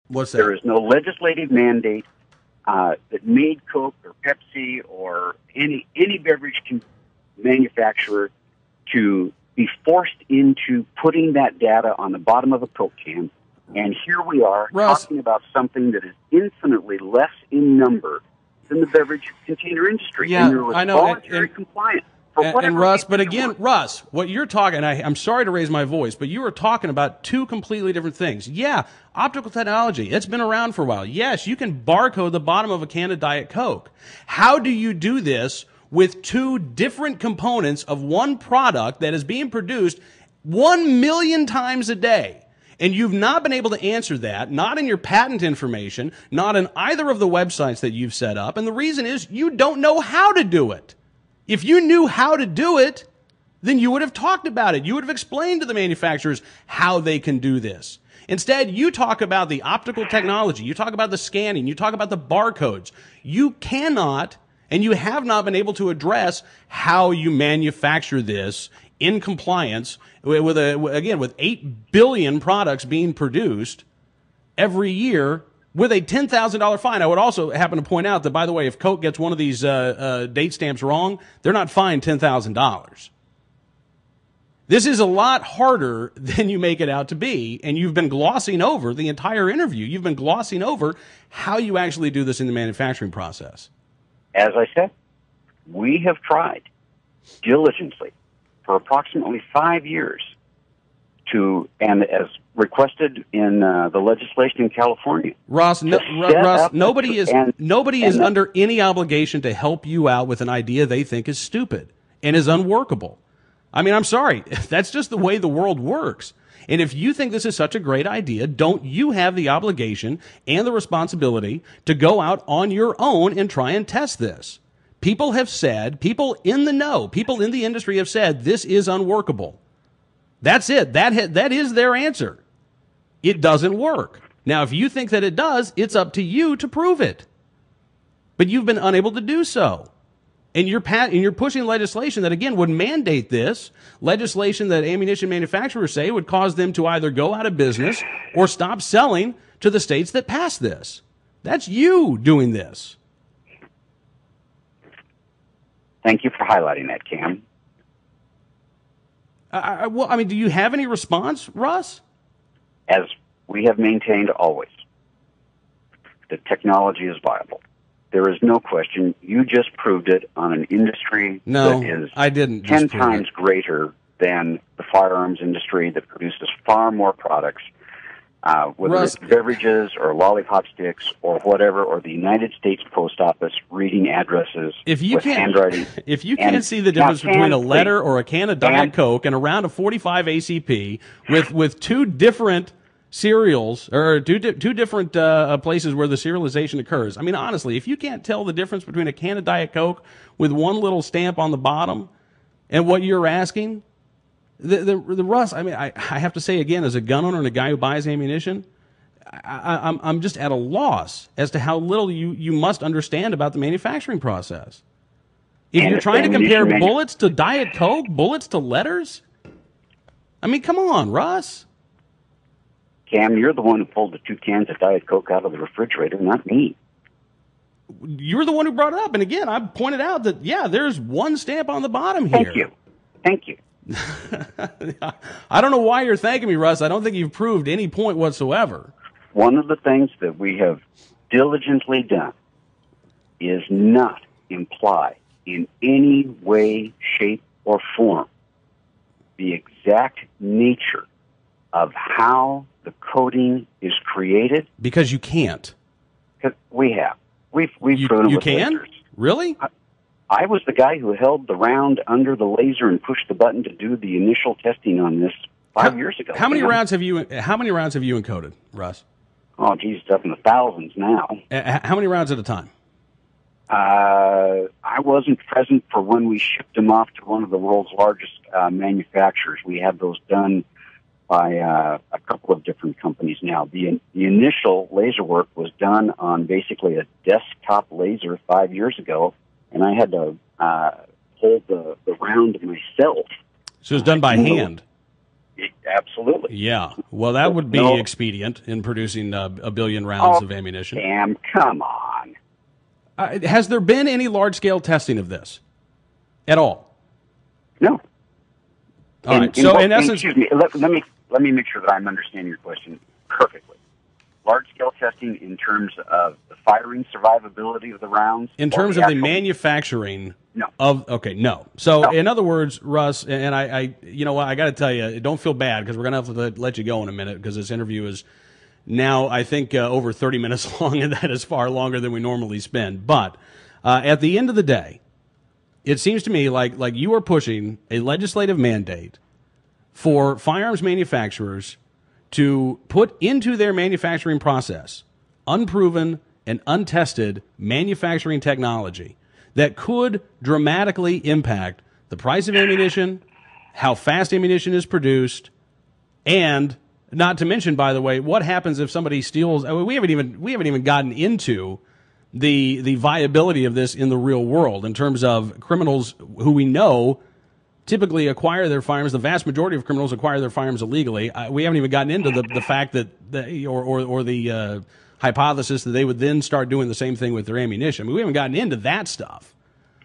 What's that? There is no legislative mandate that made Coke or Pepsi or any beverage manufacturer to be forced into putting that data on the bottom of a Coke can. And here we are Russ, talking about something that is infinitely less in number than the beverage container industry. Yeah, and there was I know. voluntary compliance. And Russ, but again, Russ, what you're talking, I'm sorry to raise my voice, but you are talking about two completely different things. Yeah, optical technology, it's been around for a while. Yes, you can barcode the bottom of a can of Diet Coke. How do you do this with two different components of one product that is being produced 1 million times a day? And you've not been able to answer that, not in your patent information, not in either of the websites that you've set up. And the reason is you don't know how to do it. If you knew how to do it, then you would have talked about it. You would have explained to the manufacturers how they can do this. Instead, you talk about the optical technology. You talk about the scanning. You talk about the barcodes. You cannot, and you have not been able to address how you manufacture this in compliance with 8 billion products being produced every year with a $10,000 fine. I would also happen to point out that, by the way, if Coke gets one of these date stamps wrong, they're not fined $10,000. This is a lot harder than you make it out to be, and you've been glossing over the entire interview. You've been glossing over how you actually do this in the manufacturing process. As I said, we have tried diligently for approximately 5 years and as requested in the legislation in California. Ross, nobody is under any obligation to help you out with an idea they think is stupid and is unworkable. I mean, I'm sorry. That's just the way the world works. And if you think this is such a great idea, don't you have the obligation and the responsibility to go out on your own and try and test this? People have said, people in the know, people in the industry have said this is unworkable. That's it. That is their answer. It doesn't work. Now, if you think that it does, it's up to you to prove it. But you've been unable to do so. And you're pushing legislation that, again, would mandate this, legislation that ammunition manufacturers say would cause them to either go out of business or stop selling to the states that pass this. That's you doing this. Thank you for highlighting that, Cam. Do you have any response, Russ? As we have maintained always, the technology is viable. There is no question. You just proved it on an industry that is I didn't 10 times greater than the firearms industry that produces far more products, whether Russ, it's beverages or lollipop sticks or whatever, or the United States Post Office reading addresses with handwriting. If you can't see the difference between a letter or a can of Diet Coke and around a 45 ACP with two different cereals or two different places where the serialization occurs. I mean, honestly, if you can't tell the difference between a can of Diet Coke with one little stamp on the bottom and what you're asking, the Russ, I mean, I have to say again, as a gun owner and a guy who buys ammunition, I'm just at a loss as to how little you must understand about the manufacturing process. If you're trying to compare bullets to Diet Coke, bullets to letters, I mean, come on, Russ. Cam, you're the one who pulled the 2 cans of Diet Coke out of the refrigerator, not me. You're the one who brought it up. And again, I pointed out that, yeah, there's one stamp on the bottom here. Thank you. I don't know why you're thanking me, Russ. I don't think you've proved any point whatsoever. One of the things that we have diligently done is not imply in any way, shape, or form the exact nature of how the coding is created. Because you can't. We have. We've proven it with can? lasers. Really? I was the guy who held the round under the laser and pushed the button to do the initial testing on this 5 years ago. How many rounds have you encoded, Russ? Oh, geez, it's up in the thousands now. How many rounds at a time? I wasn't present for when we shipped them off to one of the world's largest manufacturers. We had those done by a couple of different companies now. The initial laser work was done on basically a desktop laser 5 years ago, and I had to hold the round myself. So it was done by hand? Absolutely. Yeah. Well, that would be expedient in producing a billion rounds of ammunition. Cam, come on. Has there been any large-scale testing of this at all? No. All right. So, in essence, excuse me. Let me make sure that I'm understanding your question perfectly. Large-scale testing in terms of the firing survivability of the rounds? In terms of the manufacturing? No. No. So, in other words, Russ, and I you know what, I got to tell you, don't feel bad because we're going to have to let you go in a minute because this interview is now, I think, over 30 minutes long, and that is far longer than we normally spend. But at the end of the day, it seems to me like you are pushing a legislative mandate for firearms manufacturers to put into their manufacturing process unproven and untested manufacturing technology that could dramatically impact the price of ammunition, how fast ammunition is produced, and not to mention, by the way, what happens if somebody steals. We haven't even gotten into the viability of this in the real world in terms of criminals who we know typically acquire their firearms. The vast majority of criminals acquire their firearms illegally. We haven't even gotten into the fact that the hypothesis that they would then start doing the same thing with their ammunition. I mean, we haven't gotten into that stuff.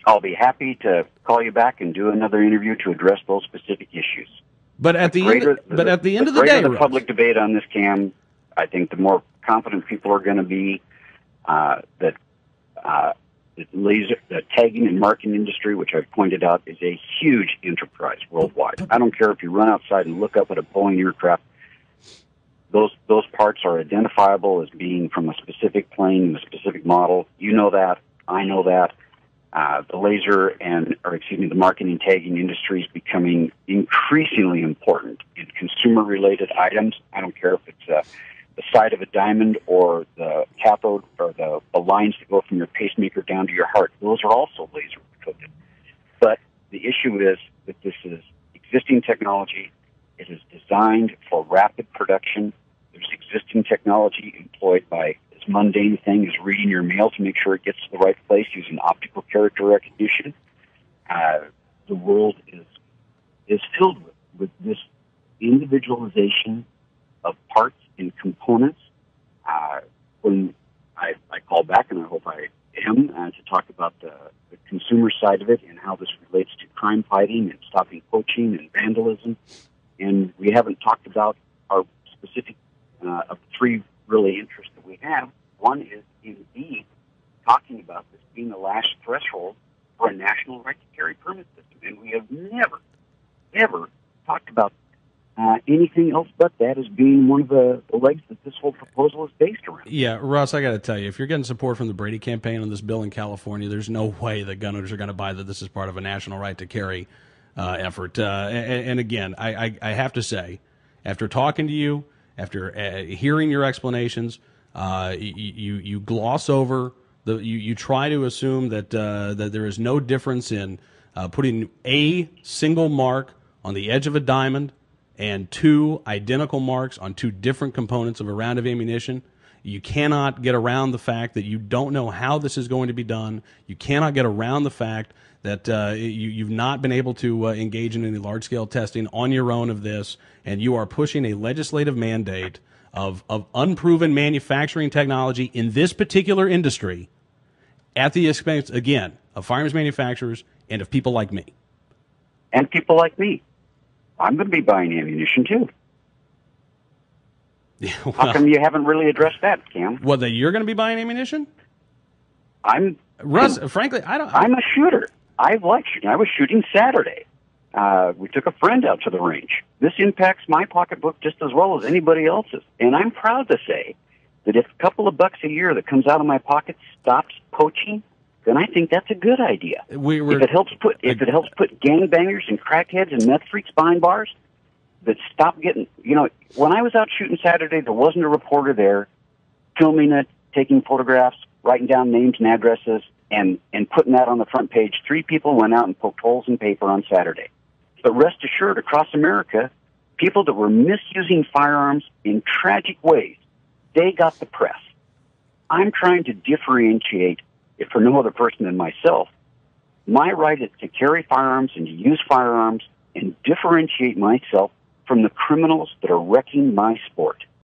I'll be happy to call you back and do another interview to address those specific issues. But at the end of the day, the public debate on this, Cam, I think the more confident people are going to be that the tagging and marking industry, which I've pointed out, is a huge enterprise worldwide. I don't care if you run outside and look up at a Boeing aircraft. Those parts are identifiable as being from a specific plane, a specific model. You know that. I know that. The marking and tagging industry is becoming increasingly important in consumer-related items. I don't care if it's the side of a diamond or the cathode or the lines that go from your pacemaker down to your heart. Those are also laser coated. But the issue is that this is existing technology. It is designed for rapid production. There's existing technology employed by as mundane thing as reading your mail to make sure it gets to the right place using optical character recognition. The world is filled with this individualization of parts and components. When I call back, and I hope I am, to talk about the consumer side of it and how this relates to crime fighting and stopping poaching and vandalism. And we haven't talked about our specific of the three really interests that we have. One is indeed talking about this being the last threshold for a national right to carry permit system. And we have never, ever talked about anything else but that as being one of the legs that this whole proposal is based around. Yeah, Russ, I got to tell you, if you're getting support from the Brady campaign on this bill in California, there's no way that gun owners are going to buy that this is part of a national right to carry effort. And again, I have to say, after talking to you, after hearing your explanations, you gloss over you try to assume that that there is no difference in putting a single mark on the edge of a diamond and two identical marks on two different components of a round of ammunition. You cannot get around the fact that you don't know how this is going to be done. You cannot get around the fact that you've not been able to engage in any large-scale testing on your own of this, and you are pushing a legislative mandate of unproven manufacturing technology in this particular industry at the expense, again, of firearms manufacturers and of people like me. And people like me. I'm going to be buying ammunition, too. Yeah, well, how come you haven't really addressed that, Cam? Well, that you're going to be buying ammunition? Russ, frankly, I don't... I'm a shooter. I like shooting. I was shooting Saturday. We took a friend out to the range. This impacts my pocketbook just as well as anybody else's. And I'm proud to say that if a couple of bucks a year that comes out of my pocket stops poaching, then I think that's a good idea. If it helps put gangbangers and crackheads and meth freaks behind bars, that stop getting, when I was out shooting Saturday, there wasn't a reporter there filming it, taking photographs, writing down names and addresses, and putting that on the front page. 3 people went out and poked holes in paper on Saturday. But rest assured, across America, people that were misusing firearms in tragic ways, they got the press. I'm trying to differentiate, if for no other person than myself, my right to carry firearms and to use firearms and differentiate myself from the criminals that are wrecking my sport.